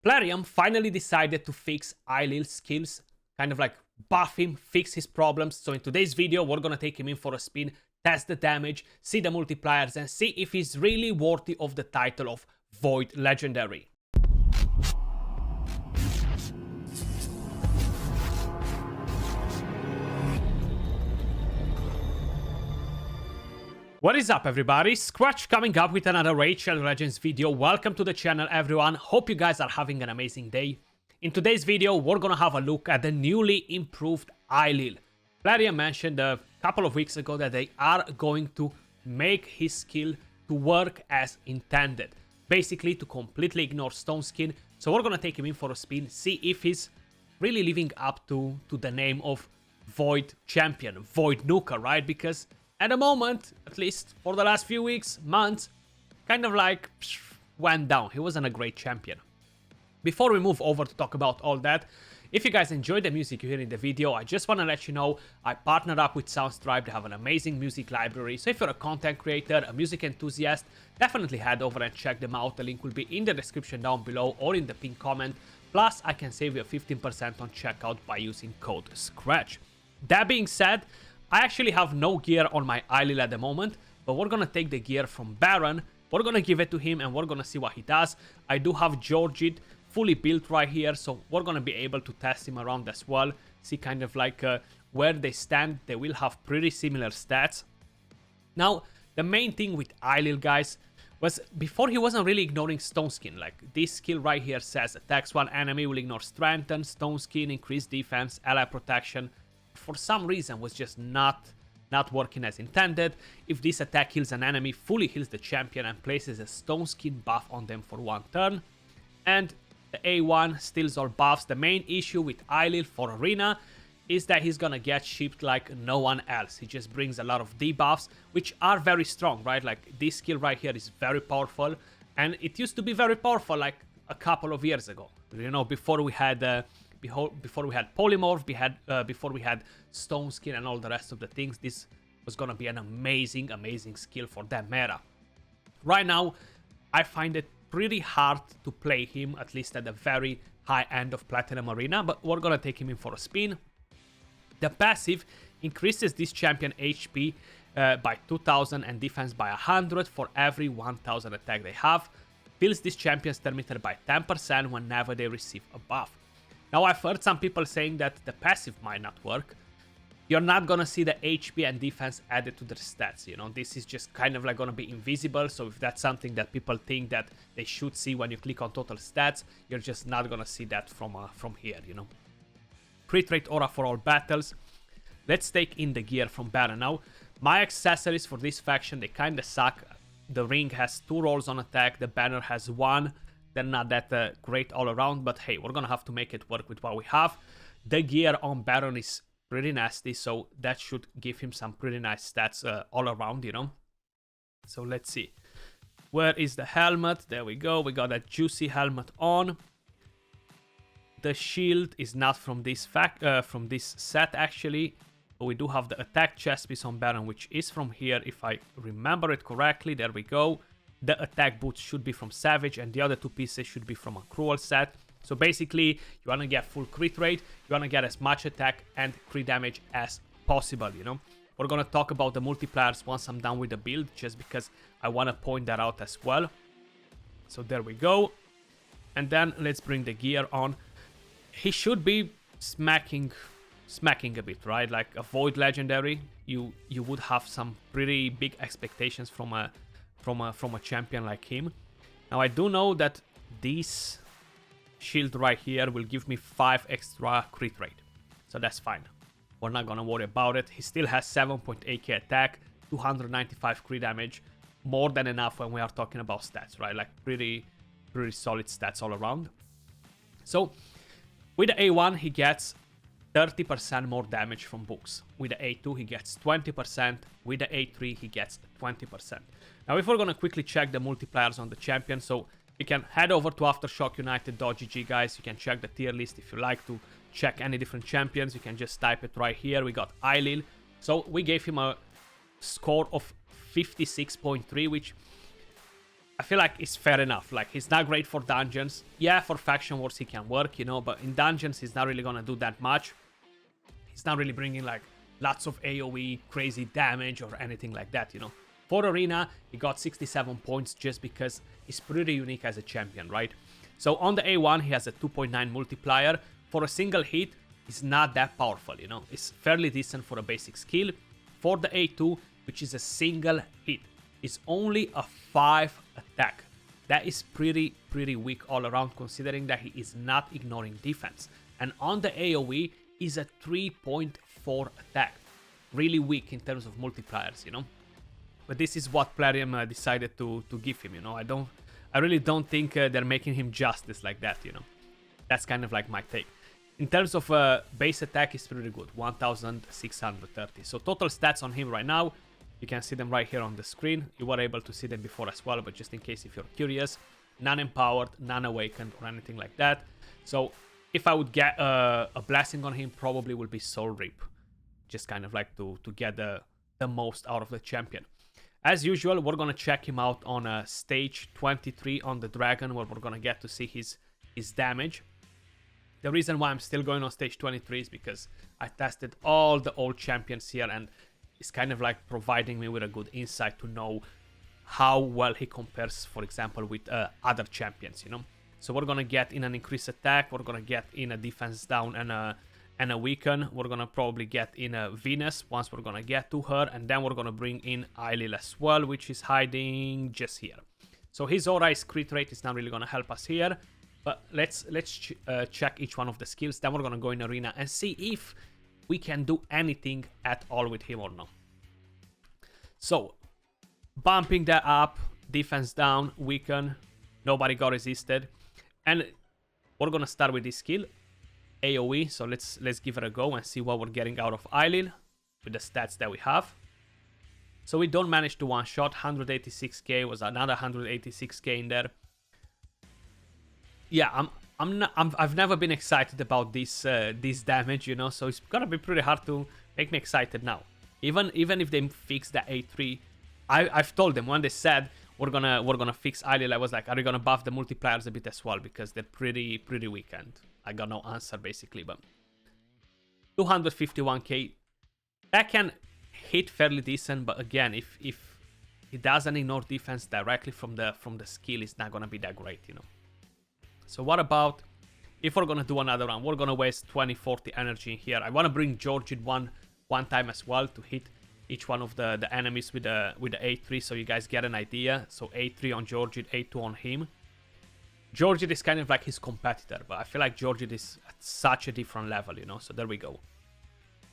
Plarium finally decided to fix Ailil's skills, kind of like buff him, fix his problems. So in today's video, we're gonna take him in for a spin, test the damage, see the multipliers, and see if he's really worthy of the title of Void Legendary. What is up, everybody? Skratch coming up with another Rachel Legends video. Welcome to the channel, everyone. Hope you guys are having an amazing day. In today's video, we're gonna have a look at the newly improved Ailil. Plarium mentioned a couple of weeks ago that they are going to make his skill to work as intended. Basically, to completely ignore Stone Skin. So we're gonna take him in for a spin, see if he's really living up to the name of Void Champion, Void Nuker, right? Because at the moment, at least for the last few weeks, months, kind of like went down. He wasn't a great champion. Before we move over to talk about all that, if you guys enjoyed the music you hear in the video, I just want to let you know I partnered up with Soundstripe. They have an amazing music library. So if you're a content creator, a music enthusiast, definitely head over and check them out. The link will be in the description down below or in the pinned comment. Plus, I can save you 15% on checkout by using code Skratch. That being said, I actually have no gear on my Ailil at the moment, but we're gonna take the gear from Baron, we're gonna give it to him, and we're gonna see what he does. I do have Georgid fully built right here, so we're gonna be able to test him around as well, see kind of like where they stand. They will have pretty similar stats. Now, the main thing with Ailil, guys, was before he wasn't really ignoring Stone Skin. Like, this skill right here says attacks one enemy will ignore Strengthen, Stone Skin, increase defense, ally protection. For some reason was just not working as intended. If this attack kills an enemy, fully heals the champion and places a Stone Skin buff on them for one turn. And the A1 steals all buffs. The main issue with Ailil for Arena is that he's gonna get shipped like no one else. He just brings a lot of debuffs, which are very strong, right? Like, this skill right here is very powerful, and it used to be very powerful like a couple of years ago. You know, before we had Polymorph, before we had Stone Skin and all the rest of the things, this was gonna be an amazing skill for that meta. Right now, I find it pretty hard to play him, at least at the very high end of Platinum Arena, but we're gonna take him in for a spin. The passive increases this champion HP by 2000 and defense by 100 for every 1000 attack they have. Fills this champion's turn meter by 10% whenever they receive a buff. Now, I've heard some people saying that the passive might not work. You're not gonna see the HP and defense added to their stats, you know. This is just kind of like gonna be invisible, so if that's something that people think that they should see when you click on total stats, you're just not gonna see that from here, you know. Crit rate aura for all battles. Let's take in the gear from Baron now. My accessories for this faction, they kinda suck. The ring has 2 rolls on attack, the banner has 1. They're not that great all around, but hey, we're gonna have to make it work with what we have. The gear on Baron is pretty nasty, so that should give him some pretty nice stats all around, you know. So let's see. Where is the helmet? There we go. We got that juicy helmet on. The shield is not from this set, actually. But we do have the attack chest piece on Baron, which is from here, if I remember it correctly. There we go. The attack boots should be from Savage, and the other 2 pieces should be from a Cruel set. So basically, you want to get full crit rate, you want to get as much attack and crit damage as possible, you know. We're going to talk about the multipliers once I'm done with the build, just because I want to point that out as well. So there we go. And then let's bring the gear on. He should be smacking a bit, right? Like a Void Legendary, you would have some pretty big expectations from a champion like him. Now, I do know that this shield right here will give me 5 extra crit rate, so that's fine. We're not gonna worry about it. He still has 7.8k attack, 295 crit damage, more than enough when we are talking about stats, right? Like, pretty solid stats all around. So with the A1, he gets 30% more damage from books. With the A2, he gets 20%. With the A3, he gets 20%. Now, if we're going to quickly check the multipliers on the champion, so you can head over to AftershockUnited.gg, guys. You can check the tier list if you like to check any different champions. You can just type it right here. We got Ailil. So we gave him a score of 56.3, which I feel like it's fair enough. Like, he's not great for dungeons. Yeah, for faction wars he can work, you know, but in dungeons he's not really gonna do that much. He's not really bringing like lots of AoE, crazy damage or anything like that, you know. For Arena, he got 67 points just because he's pretty unique as a champion, right? So on the A1, he has a 2.9 multiplier. For a single hit, it's not that powerful, you know. It's fairly decent for a basic skill. For the A2, which is a single hit, it's only a 5 attack. That is pretty weak all around, considering that he is not ignoring defense. And on the AoE, is a 3.4 attack. Really weak in terms of multipliers, you know. But this is what Plarium decided to give him, you know. I really don't think they're making him justice like that, you know. That's kind of like my take. In terms of base attack, is pretty good, 1630. So total stats on him right now, you can see them right here on the screen. You were able to see them before as well, but just in case if you're curious, non-empowered, non-awakened, or anything like that. So if I would get a blessing on him, probably will be Soul Reap. Just kind of like to get the most out of the champion. As usual, we're going to check him out on stage 23 on the dragon, where we're going to get to see his damage. The reason why I'm still going on stage 23 is because I tested all the old champions here, and it's kind of like providing me with a good insight to know how well he compares, for example, with other champions, you know. So we're going to get in an increased attack, we're going to get in a defense down and a weaken. We're going to probably get in a Venus once we're going to get to her, and then we're going to bring in Ailil as well, which is hiding just here. So his aura is crit rate is not really going to help us here, but let's check each one of the skills. Then we're going to go in arena and see if we can do anything at all with him or not. So bumping that up, defense down, weaken, nobody got resisted, and we're going to start with this skill, AoE. So let's give it a go and see what we're getting out of Ailil with the stats that we have. So we don't manage to one shot. 186k was another 186k in there. Yeah, I've never been excited about this damage, you know. So it's gonna be pretty hard to make me excited now. Even if they fix the A3, I've told them when they said we're gonna fix Ailil, I was like, are you gonna buff the multipliers a bit as well, because they're pretty weak, and I got no answer basically. But 251k, that can hit fairly decent, but again, if it doesn't ignore defense directly from the skill, it's not gonna be that great, you know. So what about if we're gonna do another round? We're gonna waste 20-40 energy in here. I want to bring George in one time as well to hit each one of the enemies with the A3, so you guys get an idea. So A3 on George, A2 on him. George is kind of like his competitor, but I feel like George is at such a different level, you know. So there we go.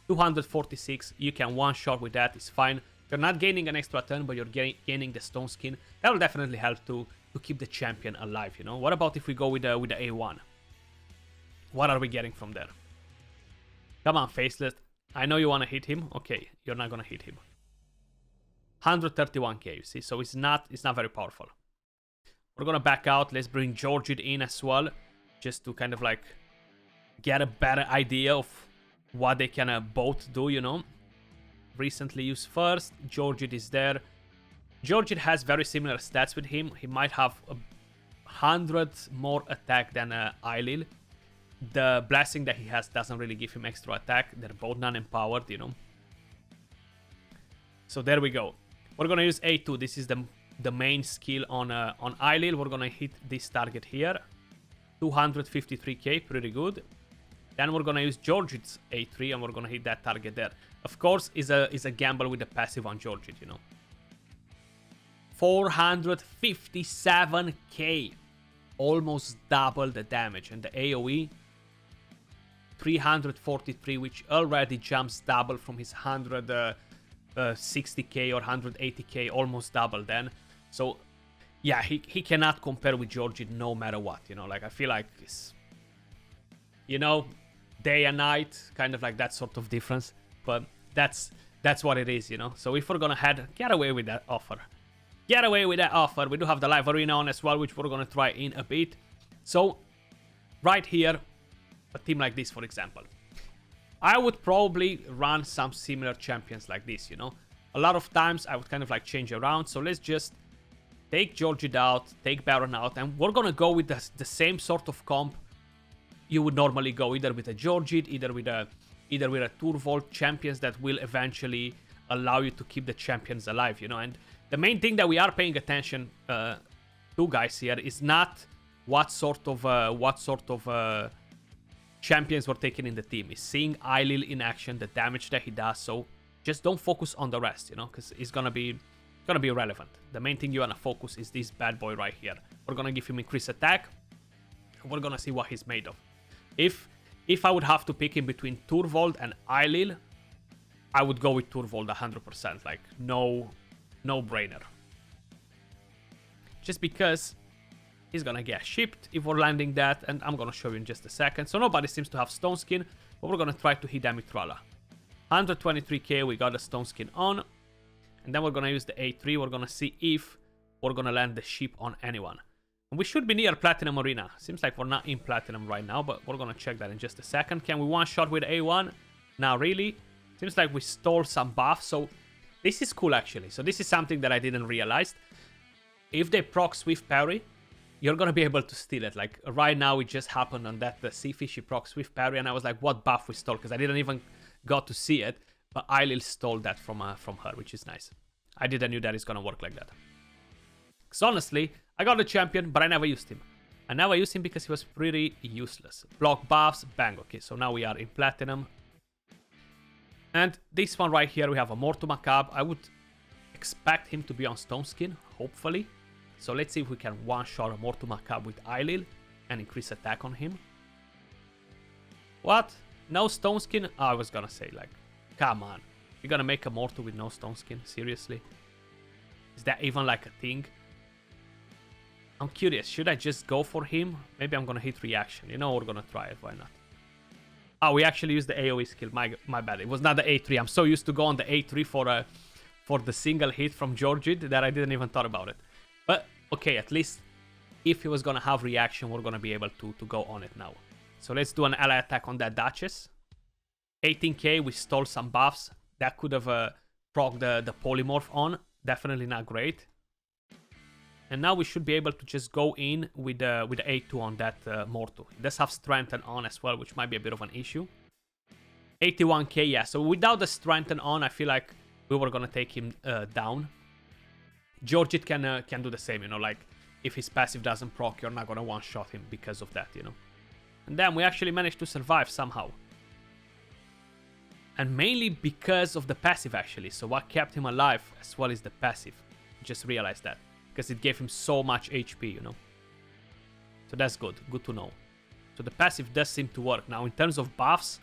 246, you can one shot with that, it's fine. You're not gaining an extra turn, but you're gaining the stone skin. That will definitely help to keep the champion alive, you know. What about if we go with the A1? What are we getting from there? Come on, Faceless. I know you want to hit him. Okay, you're not gonna hit him. 131k, you see, so it's not very powerful. We're gonna back out. Let's bring George in as well, just to kind of like get a better idea of what they can both do, you know. Recently used first. George is there. George has very similar stats with him. He might have 100 more attack than Ailil. The blessing that he has doesn't really give him extra attack. They're both non-empowered, you know. So there we go. We're gonna use A2. This is the main skill on Ailil. We're gonna hit this target here. 253k, pretty good. Then we're gonna use George's A3 and we're gonna hit that target there. Of course, is a gamble with the passive on George, you know. 457k, almost double the damage, and the AoE 343, which already jumps double from his 160k or 180k, almost double then. So yeah, he cannot compare with George no matter what, you know. Like, I feel like it's, you know, day and night, kind of like that sort of difference, but that's what it is, you know. So if we're gonna get away with that offer, we do have the live arena on as well, which we're gonna try in a bit. So right here, a team like this, for example, I would probably run some similar champions like this, you know. A lot of times I would kind of like change around, so let's just take Georgid out, take Baron out, and we're gonna go with the same sort of comp you would normally go, either with a Georgid, either with a Turvold, champions that will eventually allow you to keep the champions alive, you know. And the main thing that we are paying attention to, guys, here is not what sort of champions we're taking in the team. Is seeing Ailil in action, the damage that he does. So just don't focus on the rest, you know, because it's gonna be irrelevant. The main thing you wanna focus is this bad boy right here. We're gonna give him increased attack. We're gonna see what he's made of. If I would have to pick him between Turvold and Ailil, I would go with Turvold 100%. Like, no brainer. Just because he's gonna get shipped if we're landing that, and I'm gonna show you in just a second. So nobody seems to have Stone Skin, but we're gonna try to hit them with Trala. 123k, we got the Stone Skin on, and then we're gonna use the A3. We're gonna see if we're gonna land the ship on anyone. And we should be near Platinum Arena. Seems like we're not in Platinum right now, but we're gonna check that in just a second. Can we one-shot with A1? Not really. Seems like we stole some buff, so this is cool actually. So this is something that I didn't realize. If they proc Swift Parry, you're gonna be able to steal it. Like right now, it just happened on that the Sea Fishy proc Swift Parry, and I was like, what buff we stole? Because I didn't even got to see it, but Ailil stole that from her, which is nice. I didn't knew that it's gonna work like that. Because honestly, I got the champion, but I never used him. I never used him because he was pretty useless. Block buffs, bang. Okay, so now we are in Platinum. And this one right here, we have a Mortu Macabre. I would expect him to be on Stone Skin, hopefully. So let's see if we can one-shot a Mortu Macabre with Ailil and increase attack on him. What? No Stone Skin? Oh, I was gonna say, like, come on. You're gonna make a Mortu with no Stone Skin? Seriously? Is that even like a thing? I'm curious. Should I just go for him? Maybe I'm gonna hit reaction. You know, we're gonna try it. Why not? Oh, we actually used the AoE skill. My bad. It was not the A3. I'm so used to go on the A3 for the single hit from Georgid that I didn't even thought about it. But okay, at least if he was gonna have reaction, we're gonna be able to go on it now. So let's do an ally attack on that Duchess. 18k, we stole some buffs. That could have proc the polymorph on. Definitely not great. And now we should be able to just go in with the A2 on that Mortu. It does have Strengthen on as well, which might be a bit of an issue. 81k, yeah. So without the Strengthen on, I feel like we were gonna take him down. Georgid can do the same, you know, like if his passive doesn't proc, you're not gonna one-shot him because of that, you know. And then we actually managed to survive somehow. And mainly because of the passive, actually. So what kept him alive as well is the passive. Just realized that. Because it gave him so much HP, you know. So that's good. Good to know. So the passive does seem to work. Now, in terms of buffs,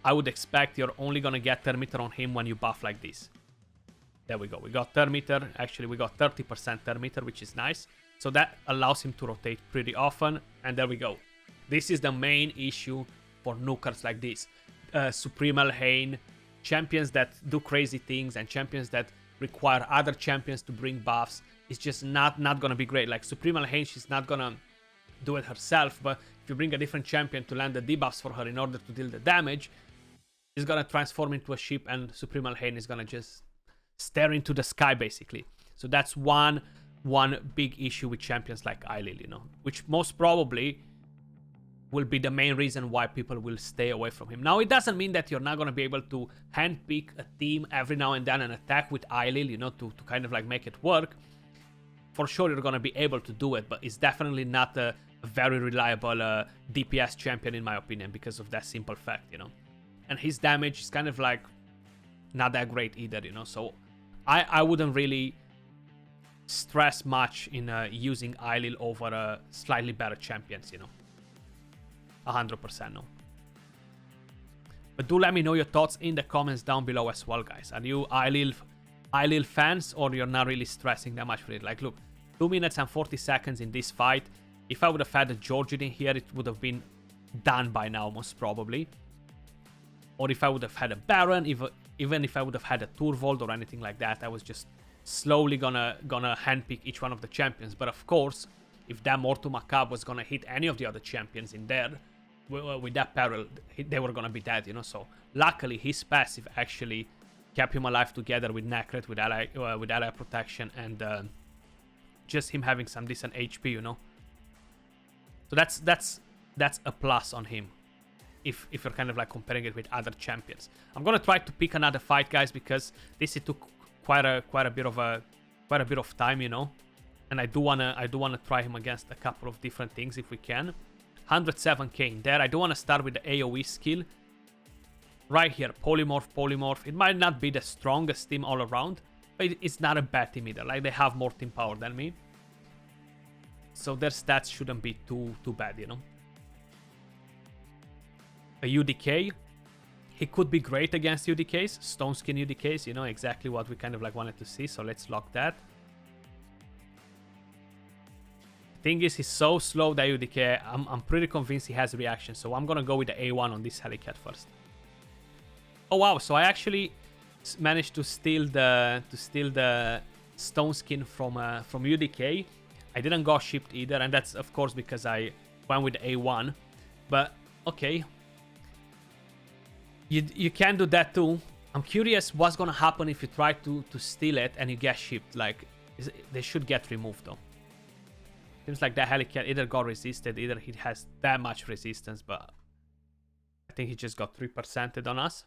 I would expect you're only going to get Termeter on him when you buff like this. There we go. We got Termeter. Actually, we got 30% Termeter, which is nice. So that allows him to rotate pretty often. And there we go. This is the main issue for nukers like this. Supreme Elhain, champions that do crazy things, and champions that require other champions to bring buffs. It's just not gonna be great. Like Supreme Elhain, she's not gonna do it herself, but if you bring a different champion to land the debuffs for her in order to deal the damage, she's gonna transform into a ship, and Supreme Elhain is gonna just stare into the sky, basically. So that's one big issue with champions like Ailil, you know, which most probably will be the main reason why people will stay away from him. Now, it doesn't mean that you're not going to be able to handpick a team every now and then and attack with Ailil, you know, to kind of like make it work. For sure, you're going to be able to do it, but it's definitely not a very reliable DPS champion, in my opinion, because of that simple fact, you know. And his damage is kind of like not that great either, you know. So I wouldn't really stress much in using Ailil over slightly better champions, you know. 100% no. But do let me know your thoughts in the comments down below as well, guys. Are you Ailil fans, or you're not really stressing that much for it? Like, look, 2 minutes and 40 seconds in this fight. If I would have had a Georgid in here, it would have been done by now, most probably. Or if I would have had a Baron, even if I would have had a Turvold or anything like that, I was just slowly gonna handpick each one of the champions. But of course, if that Mortu Macabre was gonna hit any of the other champions in there, with that peril, they were gonna be dead, you know. So luckily, his passive actually kept him alive together with Necret, with ally protection, and just him having some decent HP, you know. So that's a plus on him. If you're kind of like comparing it with other champions. I'm gonna try to pick another fight, guys, because this it took quite a bit of time, you know. And I do wanna try him against a couple of different things if we can. 107k in there. I do wanna start with the AoE skill. Right here, polymorph. It might not be the strongest team all around, but it's not a bad team either. Like, they have more team power than me. So their stats shouldn't be too bad, you know. A UDK. He could be great against UDKs. Stone Skin UDKs, you know, exactly what we kind of like wanted to see. So let's lock that. Thing is, he's so slow, that UDK. I'm pretty convinced he has a reaction. So I'm gonna go with the A1 on this Helicat first. Oh wow, so I actually managed to steal the Stone Skin from UDK. I didn't go shipped either, and that's of course because I went with A1. But okay, you can do that too. I'm curious what's gonna happen if you try to steal it and you get shipped. Like, they should get removed though. Seems like that Helicat either got resisted, either he has that much resistance, but I think he just got 3%ed on us.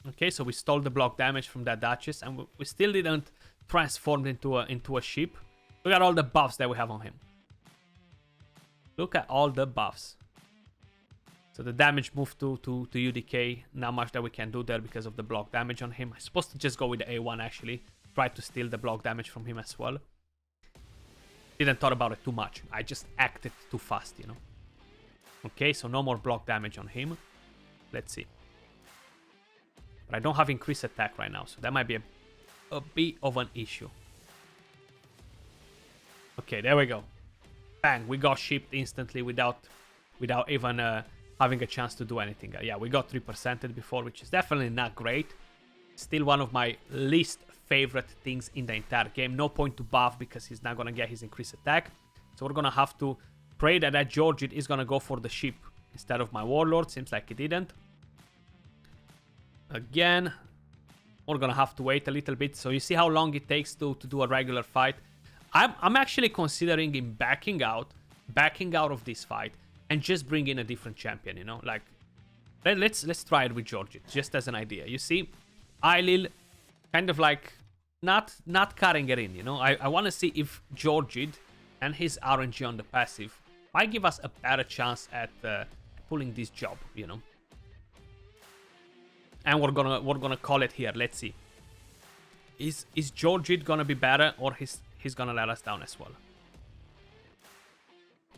Okay, so we stole the block damage from that Duchess, and we still didn't transform into a ship. Look at all the buffs that we have on him. Look at all the buffs. So the damage moved to UDK. Not much that we can do there because of the block damage on him. I'm supposed to just go with the A1 actually. Try to steal the block damage from him as well. Didn't thought about it too much. I just acted too fast, you know. Okay, so no more block damage on him. Let's see. But I don't have increased attack right now, so that might be a bit of an issue. Okay, there we go. Bang, we got shipped instantly without even having a chance to do anything. Yeah, we got 3%ed before, which is definitely not great. Still one of my least favorite things in the entire game. No point to buff because he's not gonna get his increased attack. So we're gonna have to pray that Georgid is gonna go for the ship instead of my Warlord. Seems like he didn't. Again, we're gonna have to wait a little bit. So you see how long it takes to do a regular fight. I'm actually considering him backing out of this fight and just bring in a different champion, you know. Like, let's try it with Georgid, just as an idea. You see, Ailil kind of like not cutting it in, you know. I want to see if Georgid and his RNG on the passive might give us a better chance at pulling this job, you know. And we're gonna call it here. Let's see. Is Georgid gonna be better, or he's gonna let us down as well?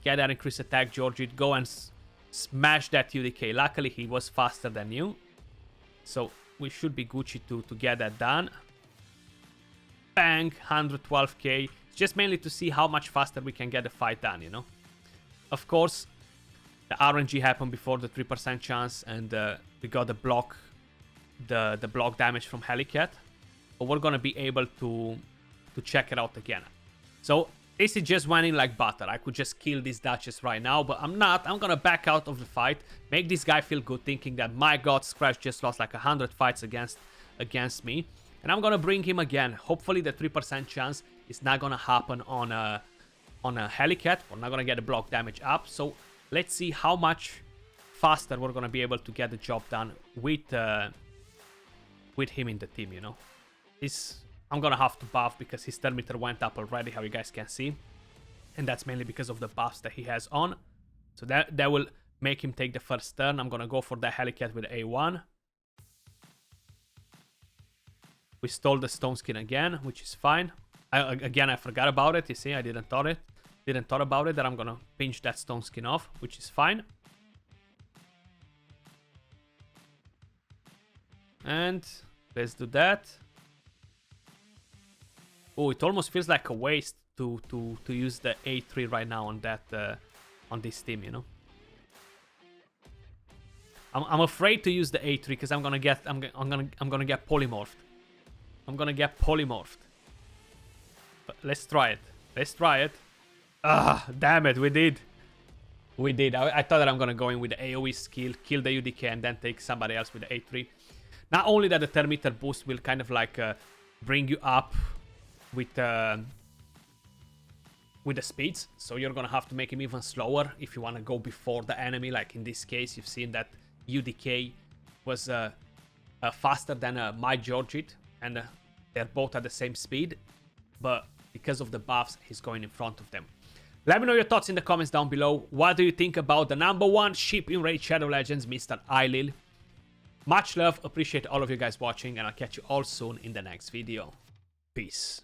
Get that increased attack, Georgid. Go and smash that UDK. Luckily, he was faster than you, so we should be Gucci to get that done. Bang, 112k. It's just mainly to see how much faster we can get the fight done, you know. Of course, the RNG happened before the 3% chance, and we got the block damage from Helicat. But we're gonna be able to check it out again. So this is just went in like butter. I could just kill this Duchess right now, but I'm not. I'm gonna back out of the fight, make this guy feel good, thinking that my god, Skratch just lost like 100 fights against me, and I'm gonna bring him again. Hopefully the 3% chance is not gonna happen on a Helicat. We're not gonna get the block damage up. So let's see how much faster we're gonna be able to get the job done with him in the team, you know. I'm gonna have to buff because his turn meter went up already, how you guys can see. And that's mainly because of the buffs that he has on. So that will make him take the first turn. I'm gonna go for the Helicat with A1. We stole the Stone Skin again, which is fine. Again, I forgot about it. You see, I didn't thought about it, that I'm gonna pinch that Stone Skin off, which is fine. And let's do that. Oh, it almost feels like a waste to use the A3 right now on that on this team, you know. I'm afraid to use the A3 because I'm gonna get polymorphed. I'm gonna get polymorphed. But let's try it. Let's try it. Ah, damn it, we did. We did. I thought that I'm gonna go in with the AoE skill, kill the UDK, and then take somebody else with the A3. Not only that the turn meter boost will kind of like bring you up with the speeds, so you're gonna have to make him even slower if you want to go before the enemy. Like in this case, you've seen that UDK was faster than my Georgit, and they're both at the same speed, but because of the buffs, he's going in front of them. Let me know your thoughts in the comments down below. What do you think about the #1 ship in Raid Shadow Legends, Mr. Ailil? Much love, appreciate all of you guys watching, and I'll catch you all soon in the next video. Peace.